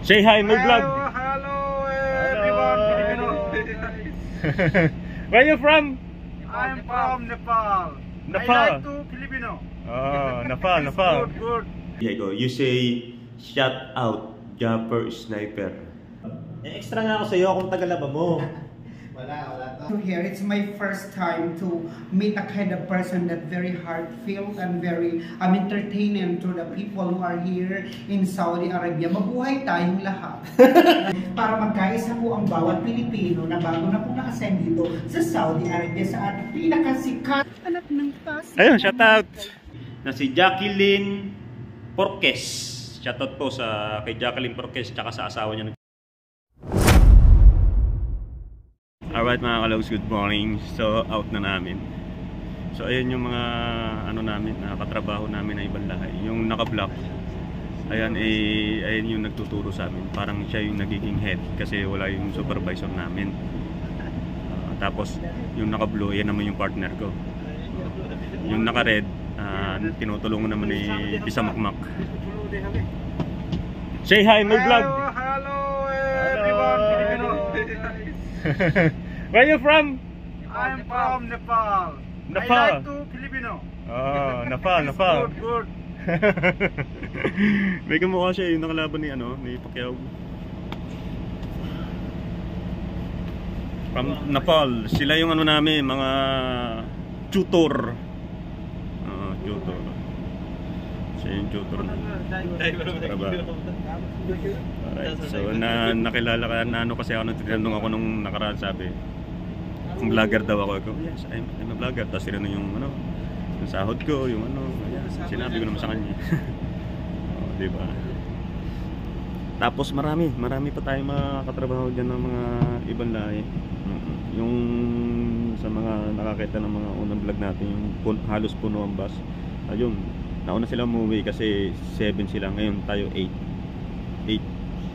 Say hi, my vlog. Hello, everyone. Where are you from? I'm from Nepal. Nepal. I like to Filipino. Oh, Nepal, Nepal. Good. Here you go. You say, shout out, Japper Sniper. Extra nga ako sa'yo kung tagalaba mo. Wala To here, it's my first time to meet a kind of person that very heartfelt and very entertaining to the people who are here in Saudi Arabia. Mabuhay tayong lahat. Para magkaisa po ang bawat Pilipino na bago na po na-ascend dito sa Saudi Arabia sa ating pinakasikat anak ng Pasig. Ayun, shout out. Na si Jacqueline Porques. Shout out po sa kay Jacqueline Porques tsaka sa asawa niya. Alright mga kalogs, good morning. So out na namin. So ayun yung mga ano namin, katrabaho namin na ibang lahi. Yung naka-block, ayan ayun yung nagtuturo sa amin. Parang siya yung nagiging head kasi wala yung supervisor namin. Tapos yung naka-blue, yan naman yung partner ko. Yung naka-red, tinutulungan naman ni Bisa Makmak. Say hi, my vlog. Hello, everyone. Where are you from? I'm from Nepal. Nepal. I like to Filipino. Oh, Nepal. Good. May kamukha siya yung nakalaban ni ni Pacquiao. From Nepal. Sila yung namin, mga tutor. Tutor. Siya yung tutor na. Alright, so nakilala ka na kasi ako nung tinanong ako nung nakaraan, sabi kung vlogger daw ako. Yes, I'm a vlogger. Tapos tinanong yung yung sahod ko, yung sinabi ko naman sa kanya. Diba? Tapos marami pa tayong mga katrabaho dyan ng mga ibang lahi. Yung sa mga nakakita ng mga unang vlog natin, yung halos puno ang bus. Ayun, nauna sila umuwi kasi 7 sila. Ngayon tayo 8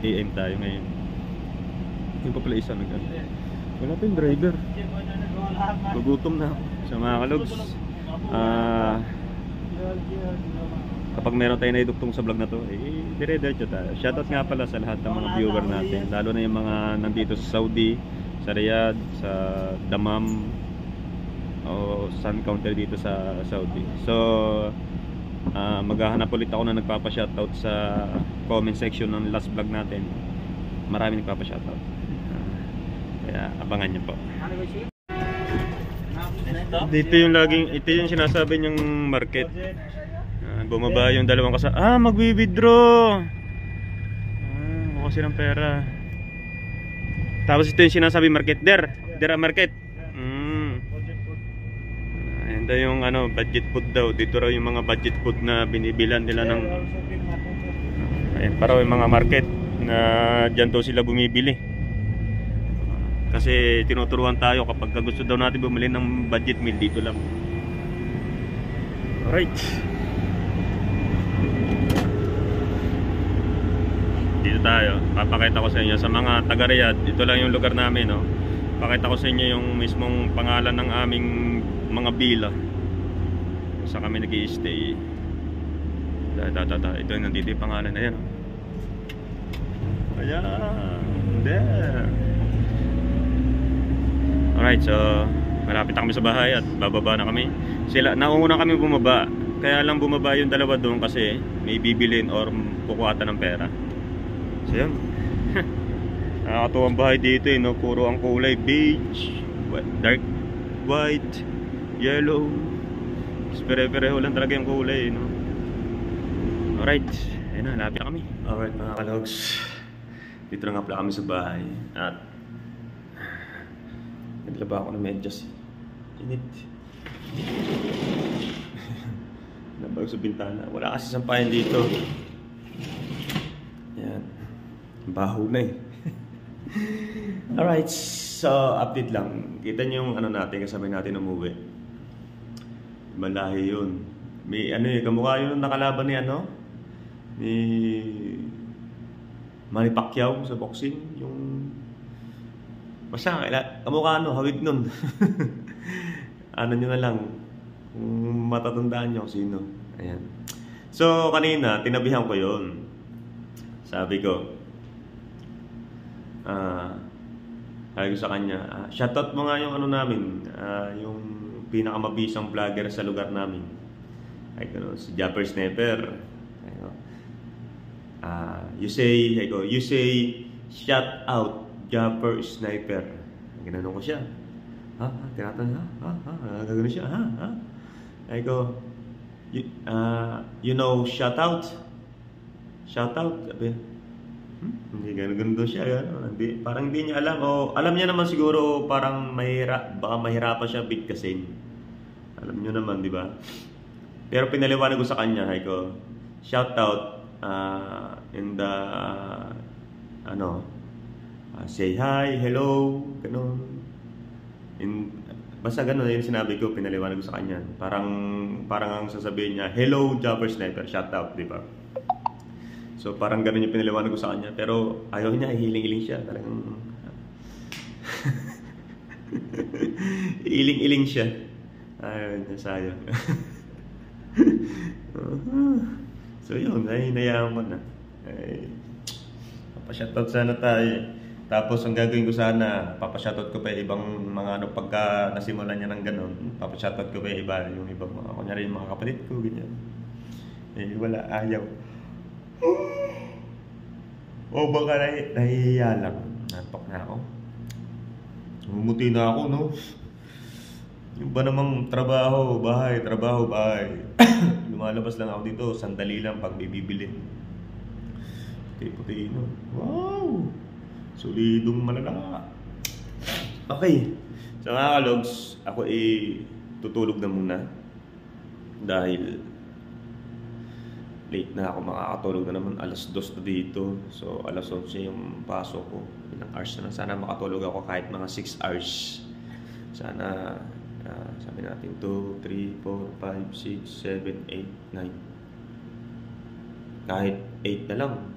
AM tayo ngayon. Yung pa pala isa wala pa yung driver. Gugutom na ako. So mga kalogs, kapag meron tayo naiduktong sa vlog na to, dire-diretso tayo. Shoutout nga pala sa lahat ng mga viewer natin, lalo na yung mga nandito sa Saudi, sa Riyadh, sa Dammam o Sun Counter dito sa Saudi. So maghahanap ulit ako na nagpapa-shoutout sa comment section ng last vlog natin. Marami nagpapa-shoutout. Kaya abangan niyo po. Ito yung sinasabi niyang market. Bumaba yung dalawang magwi-withdraw. Mukha silang pera. Tapos ito yung sinasabi market. Dera market. Ayan daw yung budget food daw. Dito raw yung mga budget food na binibilan nila ng ayan, para yung mga market na dyan daw sila bumibili. Kasi tinuturuan tayo kapag gusto daw natin bumili ng budget meal, dito lang. Alright. Dito tayo. Papakita ko sa inyo sa mga taga Riyadh. Ito lang yung lugar namin, no. Pakita ko sa inyo yung mismong pangalan ng aming mga villa. Sa kami nag-i-stay. Ito yung nandito yung pangalan na yan, no. Ayan. There. Alright, so malapit na kami sa bahay at bababa na kami. Nauna kami bumaba. Kaya lang bumaba yung dalawa doon kasi may bibilin or kukuhatan ng pera. So yun. Nakakatuwang bahay dito, no? Puro ang kulay beige, dark white, yellow. Pere-pereho lang talaga yung kulay, no? Alright, ayun na, lapit na kami. Alright mga kalogs, dito na nga pala kami sa bahay. At naglaba ako ng medyas. Init. Nabag sa bintana. Wala kasi sampayan dito. Yan. Baho na eh. Alright. So, update lang. Kita nyo yung natin, kasabay natin umuwi. Malahi yun. May kamukha yun nakalaban ni ni Manny Pacquiao sa boxing. Yung basta, kamukha hawig nun. Nyo na lang kung matatandaan nyo sino. Ayan. So kanina tinabihan ko yon. Sabi ko sabi ko sa kanya, shoutout mo nga yung ano namin, yung pinakamabisang vlogger sa lugar namin. Ay ko, si Japper Sniper. You say shout out Japper Sniper. Ginanon ko siya. Tinatanong, gagano siya, Ay ko, you know shout out? Shout out? Sabi, hindi ganun doon siya. Parang hindi niya alam. O alam niya naman siguro parang baka mahirapan siya bigkasin. Alam niyo naman, di ba? Pero pinaliwanag ko sa kanya, ay ko, shout out in the say hi, hello, ganun. Basta ganun yung sinabi ko, pinaliwanag ko sa kanya. Parang ang sasabihin niya, hello Japper Sniper, shout out, di ba? So parang ganun yung pinaliwanag ko sa kanya. Pero ayaw niya, hiling-iling siya. Talagang iling-iling siya. Ayaw niya, sayang. So yun, hinayaan ko na. Papashoutout sana tayo. Tapos ang gagawin ko sana, papashoutout ko pa yung ibang mga pagka nasimulan niya ng ganun, papashoutout ko pa yung ibang mga, kunyari yung mga kapatid ko, ganyan. Wala, ayaw. O baka nahihiya lang. Nantok na ako. Umuti na ako, no? Yung ba namang trabaho, bahay. Lumalabas lang ako dito, sandali lang pag bibilin. Puti-puti, no? Wow! Solidong malala. Okay. So mga kalogs, ako tutulog na muna. Dahil late na ako, makakatulog na naman, alas 2 na dito. So alas 11 yung pasok ko. Ilang hours na lang. Sana makatulog ako kahit mga 6 hours. Sana sabi natin 2, 3, 4, 5, 6, 7, 8, 9. Kahit 8 na lang.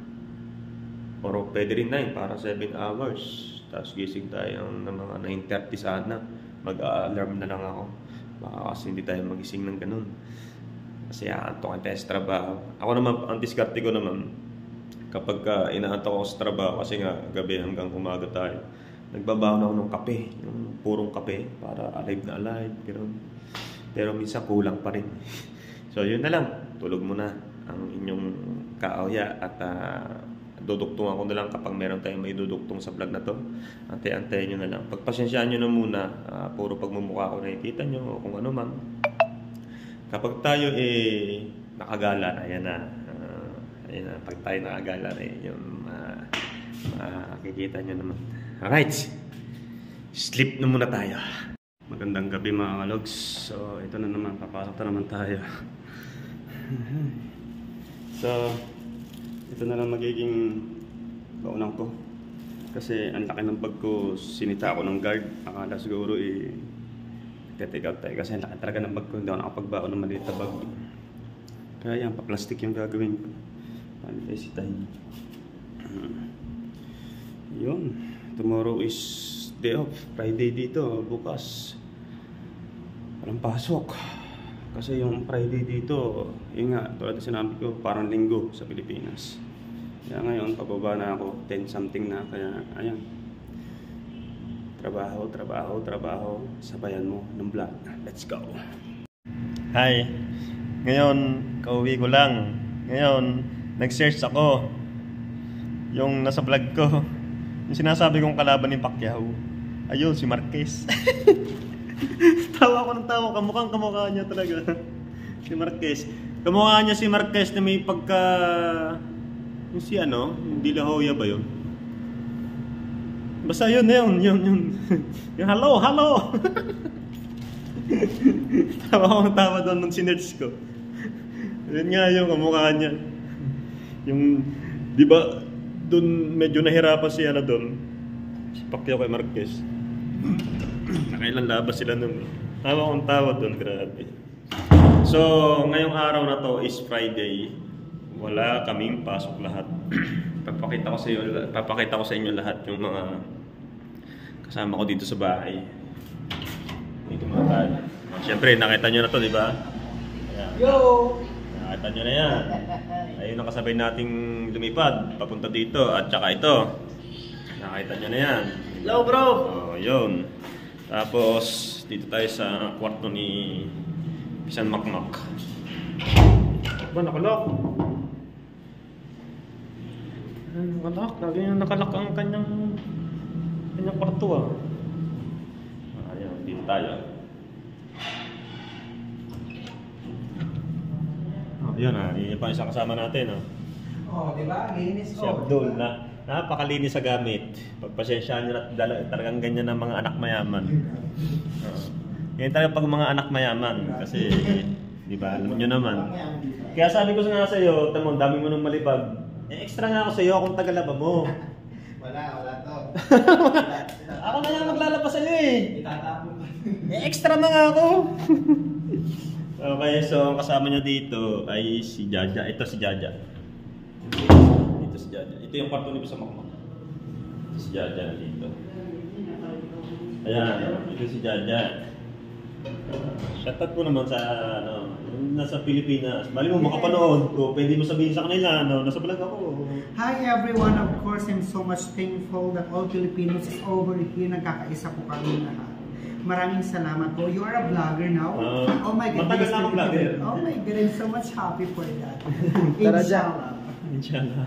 Or pwede rin 9 para 7 hours. Tapos gising tayo ng mga 9:30 sana. Mag-alarm na lang ako. Baka kasi hindi tayo magising ng ganun. Kasi aantok tayo sa trabaho. Ako naman, ang diskarte ko naman, kapag inaantok ako sa trabaho, kasi nga gabi hanggang umaga tayo, nagbabawon ako ng kape, yung purong kape, para alive na alive, gano'n. Pero minsan kulang pa rin. So yun na lang, tulog mo na ang inyong kaawya at duduktungan ko na lang kapag meron tayong may duduktong sa vlog na to. Antay-antayin nyo na lang. Pagpasensyaan nyo na muna, puro pagmumukha ko nakikita nyo o kung ano man. Kapag tayo nakagala na, ayan na. Pag tayo nakagala na, yung makikita nyo naman. Alright, sleep na muna tayo. Magandang gabi mga kalogs. So ito na naman, papasok na naman tayo. So ito na lang magiging baunang ko. Kasi ang laki ng bag ko, sinita ako ng guard. Akala siguro take out tayo. Kasi ang laki talaga ng bag ko, hindi ako nakapagbaon ng maliit na bag. Kaya yan, pa-plastic yung gagawin ko. Paano tayo sitahin? Yun. Tomorrow is day off. Friday dito. Bukas walang pasok. Kasi yung Friday dito, yun nga, tulad na sinabi ko, parang linggo sa Pilipinas. Kaya ngayon, pababa na ako, 10 something na. Kaya, ayan. Trabaho. Sabayan mo ng vlog. Let's go. Hi. Ngayon, kauwi ko lang. Ngayon, nag-search ako. Yung nasa vlog ko. Yung sinasabi kong kalaban ni Pacquiao. Ayun, si Marquez. Tawa ko ng tawa. Kamukha niya talaga. Si Marquez. Kamukha niya si Marquez na may pagka... Yung si ano? Yung De La Hoya ba yun? Basta yun. Yung hello! Tawa ko ng tawa doon nung sinerch ko. Yun nga yung kamukha niya. Yung... Di ba doon medyo nahirapan si ano doon? Si Pacquiao kay Marquez. Nakailan labas sila nun. Tawa kong tawa doon, grabe. So, ngayong araw na to is Friday. Wala kaming pasok lahat. Papakita ko sa inyo lahat yung mga kasama ko dito sa bahay. Dito mga tayo. Siyempre, nakita nyo na to, di ba? Yo! Nakita nyo na yan. Ayun ang kasabay nating lumipad papunta dito. At saka ito. Nakita nyo na yan. Hello, bro. Oh, yun. Tapos, dito tayo sa kwarto ni Pisan Makmak. Ba, nakalak? Nakalak. Lagi yung nakalak ang kanyang kwarto ah. Ayan, dito tayo. Oh, yun ah. Yun pa isang kasama natin ah. Oh, di ba? Linis Si Abdul na napakalinis sa gamit. Pagpasensyaan nyo na talagang ganyan ng mga anak mayaman. Ganyan talaga pag mga anak mayaman. Kasi, di ba, alam nyo naman. Kaya sabi ko nga sa iyo, tamo, dami mo nang malipag. Extra nga ako sa iyo kung tagalaba mo. Wala to. Ako na lang maglalaba sa iyo eh. Itatapon ko. Extra na nga ako. Okay, so ang kasama nyo dito ay si Jaja. Ito si Jaja. Ito si Jaja. Ito yung kwarto ni Pisan Makmak. Ito si Jaja dito. Ayan, ito si Jaja. Shoutout po naman sa nasa Pilipinas. Bali mo makapanood ko, pwede mo sabihin sa kanila, nasa vlog ako. Hi everyone, of course, I'm so much thankful that all Filipinos is over here. Nagkakaisa po kami lahat. Maraming salamat po. You are a vlogger now. Oh my God. Matagal na akong vlogger. Oh my God, I'm so much happy for that. Tara, Inshallah. Inshallah.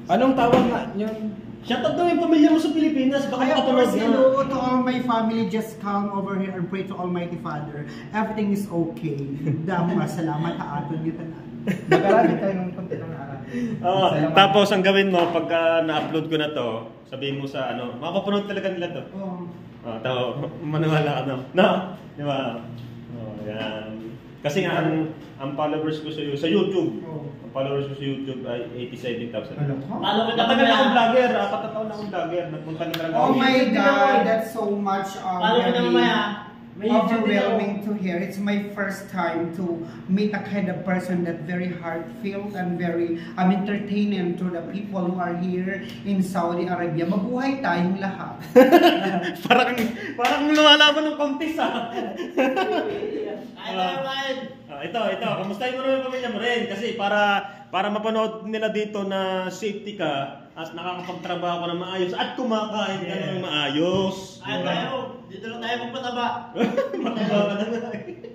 Anong tawag nga yun? Shoutout daw yung pamilya mo sa Pilipinas. Baka Of makapanood course, na. hello to all my family. Just come over here and pray to Almighty Father. Everything is okay. Damo salamat ha aton niyo tanan. Mag-arami tayo ng konti ng araw. Tapos ang gawin mo pagka na-upload ko na to, sabihin mo sa makapanood talaga nila to. Oh. Tao, maniwala ka na. No? Di ba? Yan. Kasi nga, ang followers ko sa YouTube, ang followers ko sa YouTube ay 87,000. Matagal na akong vlogger, 4 taon na akong vlogger. Nagpunta na talaga Oh ako. my God, that's so much overwhelming to hear. It's my first time to meet a kind of person that very heartfelt and very entertaining to the people who are here in Saudi Arabia. Mabuhay tayong lahat. parang lumalaban ng contest ah. Ito, kamustahin mo naman yung pamilya mo rin kasi para mapanood nila dito na safety ka at nakakapagtrabaho ka na maayos at kumakain ka ng maayos. Ay, tayo. Dito lang tayo magpataba. Mataba ka na nga eh.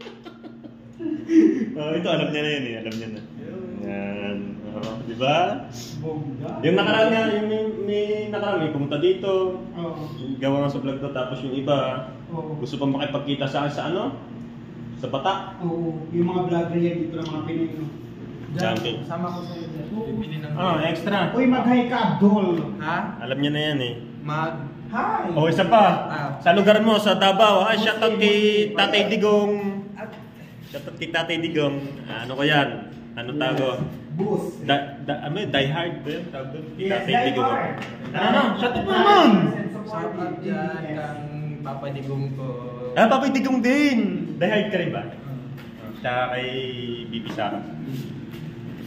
Ito alam niya na yun eh, alam niya na. Yan. Di ba? Yung nakaraan nga, may pumunta dito. Gawa nga sa vlog to, tapos yung iba gusto pa makipagkita sa akin sa sa bata. Oo, yung mga vlogger yan dito ng mga Pinoy. Champion. Sama ko sa iyo. Extra. Uy, mag-hi ka, Abdul. Ha? Alam niya na yan eh. Hi! Isa pa. Sa lugar mo, sa Davao. Shoutout kay Tatay Digong. Shoutout kay Tatay Digong. Ano ko yan? Ano tago? Boost. Die Hard ba yun? Yes, Tatay Die Digong. Hard. Shoutout mo naman! Shoutout dyan kang papadigong ko. Papay Digong din. Die Hard ka rin ba? Tsaka kay Bibi Sara.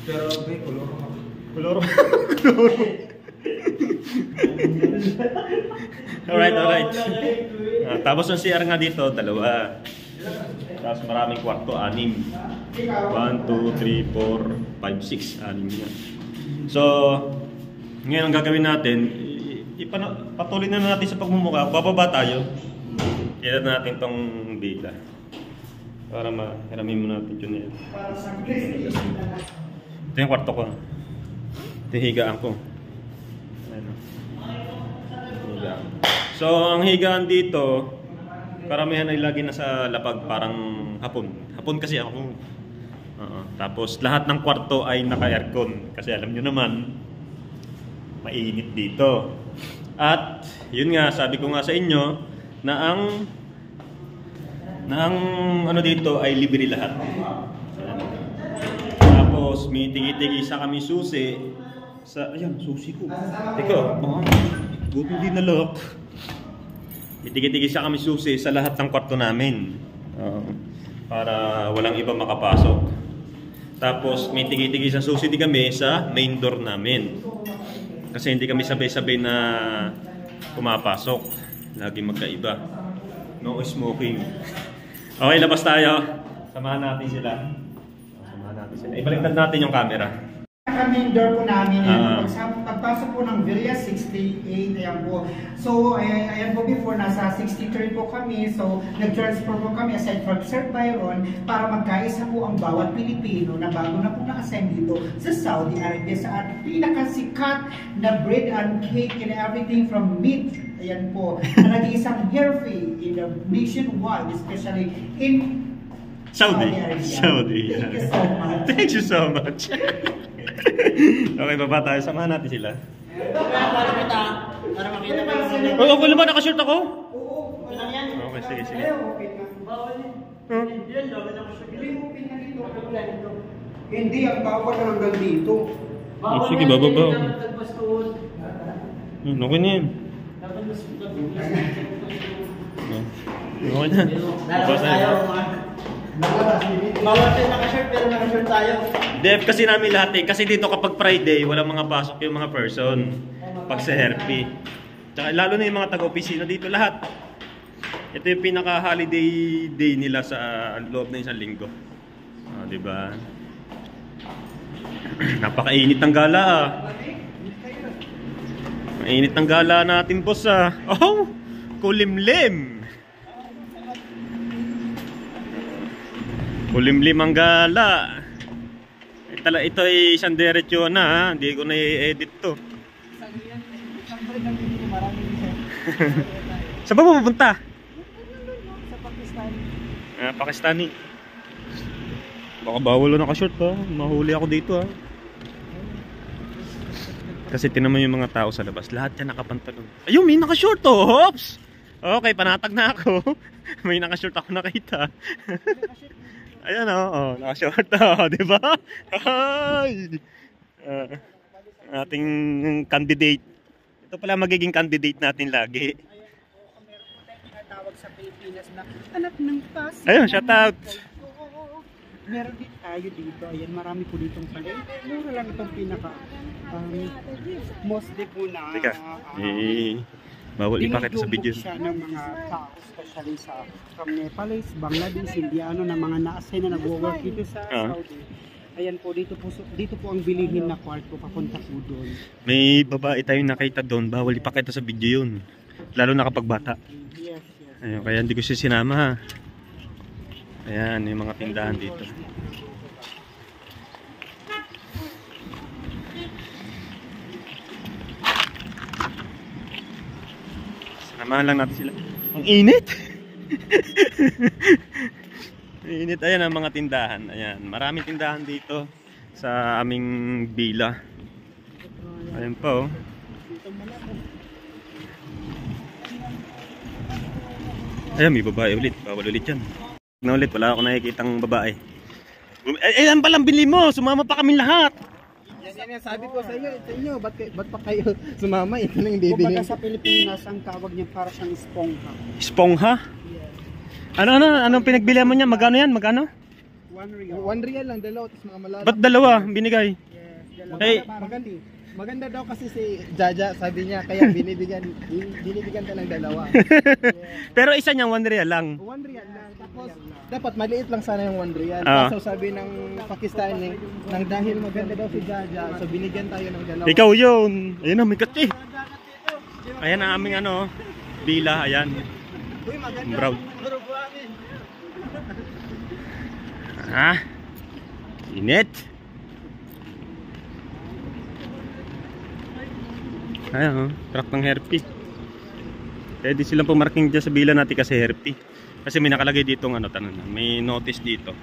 Pero may kuloro ako. Kuloro. Alright. Tapos ang CR nga dito, 2. Tapos maraming kwarto, 6. 1, 2, 3, 4, 5, 6. 6 nga. So, ngayon ang gagawin natin, patuloy na natin sa pagmumukha. Bababa tayo. Kailan natin tong bida. Para mahiramin mo natin yun. Ito yung kwarto ko. Ito yung higaan ko. Higaan. So, ang higaan dito, karamihan ay lagi nasa lapag, parang hapon. Hapon kasi ako. Tapos, lahat ng kwarto ay naka-aircon. Kasi alam nyo naman, mainit dito. At, yun nga, sabi ko nga sa inyo, na ang ano dito ay libre lahat. Tapos may tigi-tigi sa kami susi sa susi ko. Teka, buti hindi nalok. May tigi-tigi sa kami susi sa lahat ng kwarto namin. Para walang iba makapasok. Tapos may tigi-tigi sa susi din kami sa main door namin. Kasi hindi kami sabay-sabay na pumapasok. Lagi magkaiba. No smoking. Okay, labas tayo. Samahan natin sila. Ibaliktad natin yung camera. Main door po namin, pagpasok po ng Villa 68, ayan po. So, ayan po before, nasa 63 po kami. So, nag-transfer po kami aside from Sir Byron para magkaisa po ang bawat Pilipino na bago na po na-assign dito sa Saudi Arabia sa pinakasikat na bread and cake and everything from meat. Ayan po, na nag-iisang hairfay in the nationwide, especially in Saudi Arabia. Saudi. Thank you so much. Thank you so much. Okay, baba tayo. Samahan natin sila. Para makita ko yung Oh, okay lang ba? Nakashirt ako? Oo, Wala yan. Okay, sige, sige. Bawal yan. Yan, bawal ako sa Hindi, ang bawal na hanggang dito. Oh, sige, bababa. Dapat nagpastuhod. Okay na yan. Dapat mas Okay na. lalabas tayo. Bawal tayo naka-shirt pero naka-shirt tayo. Def kasi namin lahat eh. Kasi dito kapag Friday, walang mga pasok yung mga person. Pag sa Herpy. Tsaka lalo na yung mga taga-opisina dito lahat. Ito yung pinaka-holiday day nila sa loob ng isang linggo. Oh, diba? Napakainit ng gala ah. Mainit ng gala natin boss ah. Oh! Kulimlim! Kulimlim ang gala. Ito ay isang diretso na ha. Hindi ko na i-edit to. Saan ba pupunta? Sa Pakistan. Pakistani. Baka bawal na naka-short ha. Mahuli ako dito ha. Kasi tinaman yung mga tao sa labas. Lahat yan nakapantalon. Ayun, may naka-short oh. Hops! Okay, panatag na ako. May naka-short ako nakita. Ayan oh, naka-short oh, di ba? Ay! Ating candidate. Ito pala magiging candidate natin lagi. Tinatawag sa Pilipinas na anak ng Pasig. Ayun, shout out. Meron din tayo dito. Ayan, marami po ditong pala. Mura lang itong pinaka mostly po na Teka, bawal ipakita sa video. Siya ng mga tao, especially sa from Nepalese, Bangladesh, Indiano na mga na-assign na nag-work dito sa Saudi. Ayan po, dito po ang bilihin na kwarto papunta po doon. May babae tayong nakita doon, bawal ipakita sa video yun. Lalo na kapag bata. Yes. Ayun, kaya hindi ko siya sinama ha. Ayan, yung mga tindahan dito. Sinamahan lang natin sila. Ang init! Init. Ayan ang mga tindahan. Ayan, maraming tindahan dito sa aming villa. Ayan po. Ayan, may babae ulit. Bawal ulit yan. Na ulit, wala ako nakikitang babae. Ayan palang bili mo! Sumama pa kami lahat! Yan, sabi ko sa inyo, ba't pa kayo sumama? Ito na yung baby Kumbaga sa Pilipinas, ang tawag niya para siyang espongha. Espongha? Anong pinagbilihan mo niya? Magkano yan? Magkano? 1 real. 1 real lang, dalawa, tapos mga malala. Ba't dalawa binigay? Yes, Hey. Maganda daw kasi si Jaja, sabi niya, kaya binibigyan ka ng dalawa. Pero isa niyang 1 real lang. 1 real lang, tapos dapat maliit lang sana yung 1 real. Ah. Kaso sabi ng Pakistani, nang dahil maganda daw si Jaja, so binigyan tayo ng dalawa. Ikaw yun! Ayan na, may katsi! Ayan ang aming villa, ayan. Uy, maganda. Brown. Puro buhangin. Init! Ayan truck ng Herpy. Pwede silang pumarking dyan sa villa natin kasi Herpy. Kasi may nakalagay dito may notice dito.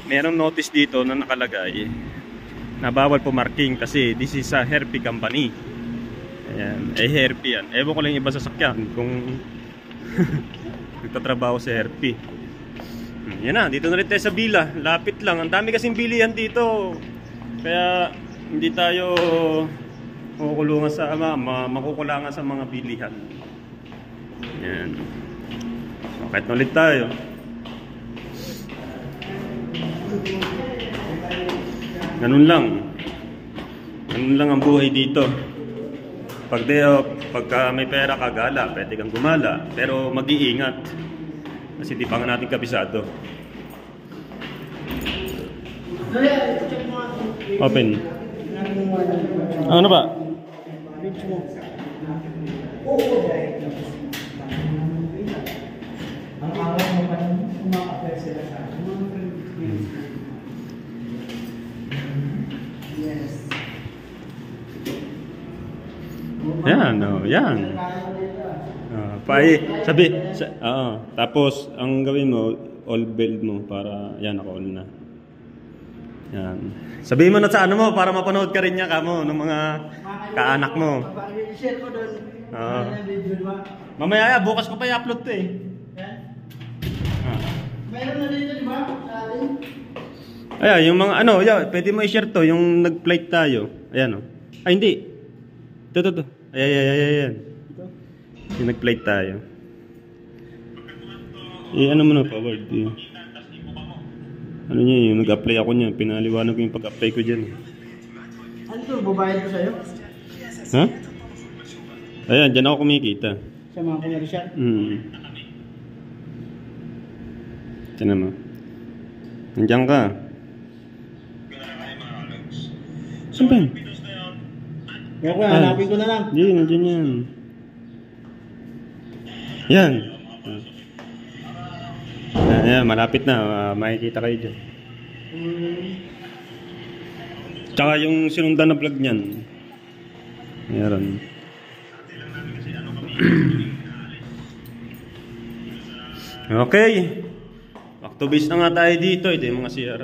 Merong notice dito na nakalagay na bawal pumarking kasi this is a Herpy company. Ayan, Herpy yan. Ewan ko lang yung iba sasakyan kung nagtatrabaho sa Herpy. Yan na, dito na rin tayo sa villa. Lapit lang, ang dami kasing bilihan dito. Kaya hindi tayo makukulangan sa mga bilihan. Yan. Okay, ulit tayo. Ganun lang ang buhay dito. Pagka may pera ka, gala, pwede kang gumala, pero mag-iingat kasi di pa nga natin kabisado. Open. Ano ba? Ang araw mo pa kumaka-apply sila sa mga friends. Yes. Yan, yan. Tapos, ang gawin mo, all build mo para, yan, ako all na. Yan. Sabihin mo na sa ano mo, para mapanood ka rin niya kamo, ng mga kaanak mo. I-share ko doon. Mamaya, bukas ko pa i-upload to eh. Mayroon na dito, di ba? Ayan, yung mga ano, pwede mo i-share to, yung nag-flight tayo. Ayan o. Ay, hindi. Ito. Ayan. Yung nag-flight tayo. Ano mo na, forward. Ano niya, yung nag-apply ako niya. Pinaliwanag ko yung pag-apply ko dyan. Ano ito, babayad ko sa'yo? Ha? Ayan, dyan ako kumikita. Sa mga commercial? Tiyan mo. Nandiyan ka. Saan ba? Kaya ko, hanapin ko na lang. Hindi, nandiyan yan. Yan. Ayan, malapit na. Makikita kayo dyan. Tsaka yung sinundan na vlog niyan. Meron. Okay. Back to base na nga tayo dito. Ito yung mga CR.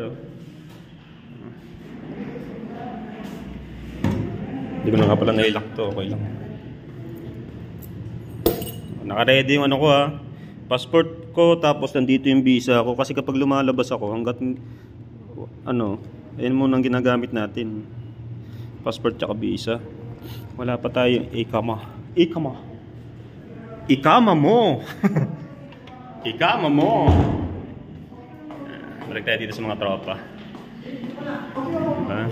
Hindi ko na nga pala nailock to. Okay lang. Naka-ready yung ano ko ha. Passport ko, tapos nandito yung visa ko. Kasi kapag lumalabas ako, hanggat ayun muna ang ginagamit natin. Passport tsaka visa. Wala pa tayo ikama mo. Ikama mo. Balik tayo dito sa mga tropa. Diba?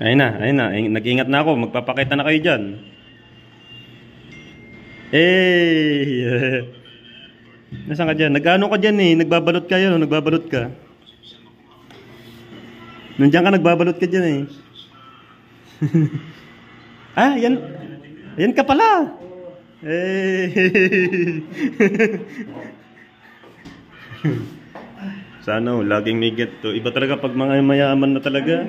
Ayun na. Nag-ingat na ako. Magpapakita na kayo dyan. Nasaan ka dyan? Nag-ano ka dyan eh? Nagbabalot ka yun. Nagbabalot ka. Nandiyan ka, nagbabalot ka dyan eh. Yan ka pala. Sana laging may get to. Iba talaga pag mga mayaman na talaga.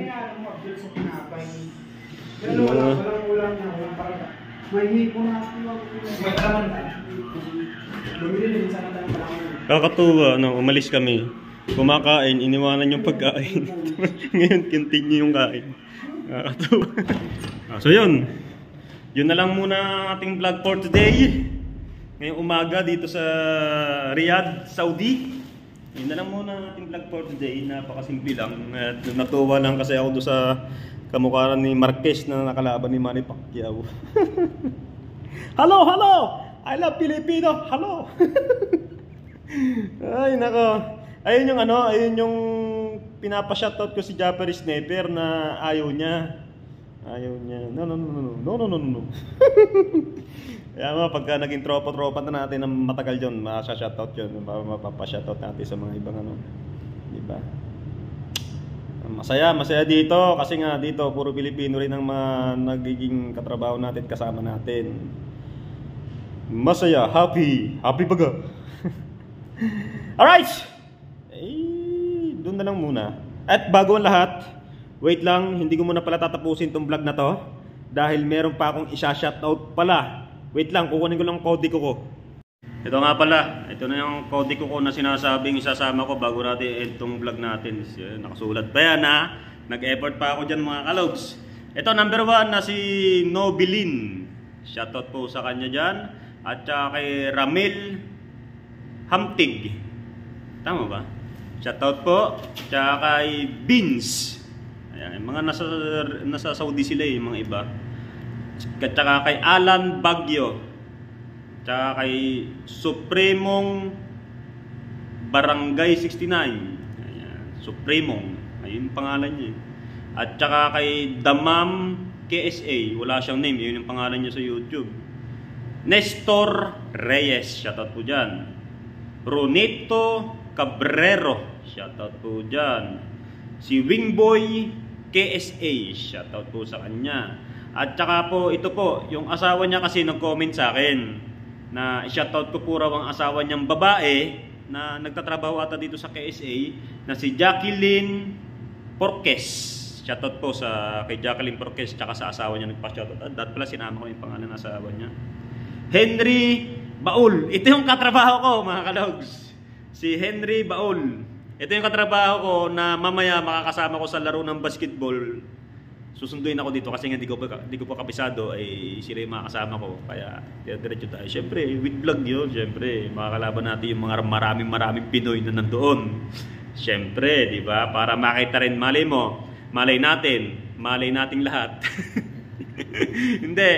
Kakatuwa, umalis kami. Kumakain, iniwanan yung pagkain. Ngayon, continue yung kain. Kakatuwa. So yun. Yun na lang muna ang ating vlog for today. Ngayong umaga dito sa Riyadh, Saudi. Yun na lang muna ang ating vlog for today. Napakasimple lang. At natuwa lang kasi ako doon sa kamukharan ni Marquez na nakalaban ni Manny Pacquiao. Hello! I love Filipino! Hello! Ay, nako. Ayun yung pinapa-shoutout ko si Japper Sniper na ayaw niya. No. Kaya nga, pagka naging tropa na natin ng matagal yun, masya-shoutout yun. Mapapa-shoutout natin sa mga ibang diba? Masaya dito kasi nga dito puro Pilipino rin ang mga nagiging katrabaho natin, kasama natin. Masaya, happy baga. Alright! Doon na lang muna. At bago ang lahat, wait lang, hindi ko muna pala tatapusin tong vlog na to dahil meron pa akong isa-shoutout pala. Wait lang, kukunin ko lang kode ko. Ito nga pala, ito na yung kode ko na sinasabing isasama ko bago natin itong vlog natin. Nakasulat pa yan ha. Nag-effort pa ako dyan mga kalogs. Ito number 1 na si Nobilin. Shoutout po sa kanya dyan. At saka kay Ramil Hamtig. Tama ba? Shoutout po. Tsaka kay Beans. Ayan, mga nasa Saudi sila yung mga iba. At saka kay Alan Bagyo. Tsaka kay Supremong Barangay 69. Ayan, Supremong. Ayun yung pangalan niya. At saka kay Damam KSA. Wala siyang name. Yun yung pangalan niya sa YouTube. Nestor Reyes. Shoutout po dyan. Ronito Cabrero. shoutout po dyan. Si Wingboy KSA, shoutout po sa kanya. At saka po, ito po, yung asawa niya kasi nag-comment sa akin na shoutout ko po raw ang asawa niyang babae na nagtatrabaho ata dito sa KSA na si Jacqueline Porques. Shoutout po kay Jacqueline Porques tsaka sa asawa niya nagpa-shoutout. At pala sinama ko yung pangalan ng asawa niya. Henry Baul. Ito yung katrabaho ko, mga kalogs. Si Henry Baul. Ito yung katrabaho ko na mamaya makakasama ko sa laro ng basketball. Susunduin ako dito kasi nga di ko pa kabisado ay sila yung makakasama ko. Kaya diretso tayo. Siyempre, with vlog yun. Siyempre, makakalaban natin yung mga maraming Pinoy na nandoon. Siyempre, di ba? Para makita rin, malay nating lahat. Hindi.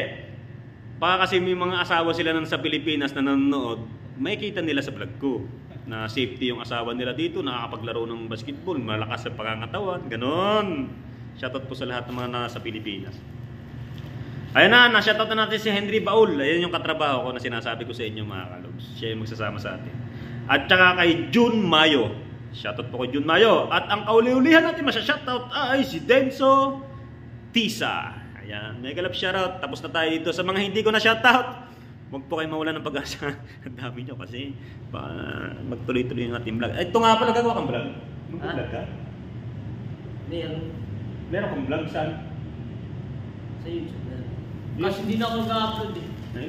Baka kasi may mga asawa sila sa Pilipinas na nanonood, makikita nila sa vlog ko na safety yung asawa nila dito, nakakapaglaro ng basketball, malakas sa pangangatawan, ganon. Shoutout po sa lahat ng mga nasa Pilipinas. Ayan na, shoutout na natin si Henry Baul. Ayan yung katrabaho ko na sinasabi ko sa inyo, mga kalogs. Siya yung magsasama sa atin. At saka kay June Mayo. Shoutout po kay June Mayo. At ang kauli-ulihan natin masya-shoutout ay si Denso Tisa. Ayan, mega love shoutout. Tapos na tayo dito. Sa mga hindi ko na shoutout, huwag po kayo mawala ng pag-asa. Ang dami nyo kasi magtuloy-tuloy yung ating vlog. Ito nga pala, gagawa kang vlog. Mag-vlog ka? Meron kang vlog, saan? Sa YouTube. Kasi hindi na ako mag-upload eh.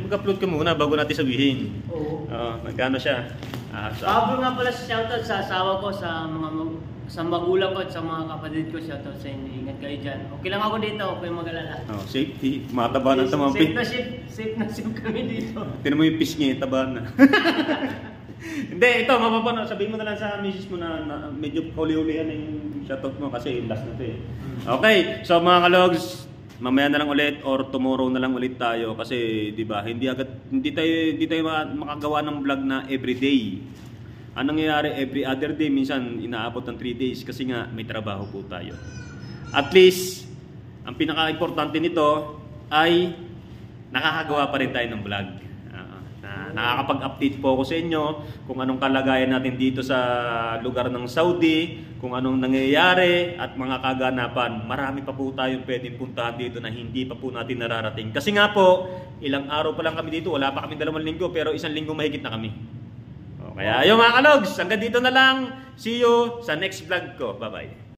Mag-upload ka muna bago natin sabihin. Oo. Magkano siya? Pablo nga pala shoutout sa asawa ko, sa magulang ko at sa mga kapatid ko. Shoutout sa inyo. Ingat kayo dyan. Okay lang ako dito. Okay mag-alala. Safety. Mataba na ito mga Safe na safe kami dito. Tinan mo yung fish niya, taba na. Hindi, ito, mapapanood. Sabihin mo na lang sa misis mo na medyo huli-hulihan na yung shoutout mo kasi last na ito eh. Okay, so mga kalogs, mamaya na lang ulit or tomorrow na lang ulit tayo kasi 'di ba hindi tayo makagawa ng vlog na everyday. Anong nangyayari every other day, minsan inaabot ng 3 days kasi nga may trabaho po tayo. At least ang pinaka-importante nito ay nakakagawa pa rin tayo ng vlog. Nakakapag-update po ako sa inyo kung anong kalagayan natin dito sa lugar ng Saudi, kung anong nangyayari at mga kaganapan. Marami pa po tayong pwedeng puntahan dito na hindi pa po natin nararating. Kasi nga po, ilang araw pa lang kami dito, wala pa kami 2 linggo, pero 1 linggo mahigit na kami. Kaya ayun mga kalogs, hanggang dito na lang. See you sa next vlog ko. Bye-bye.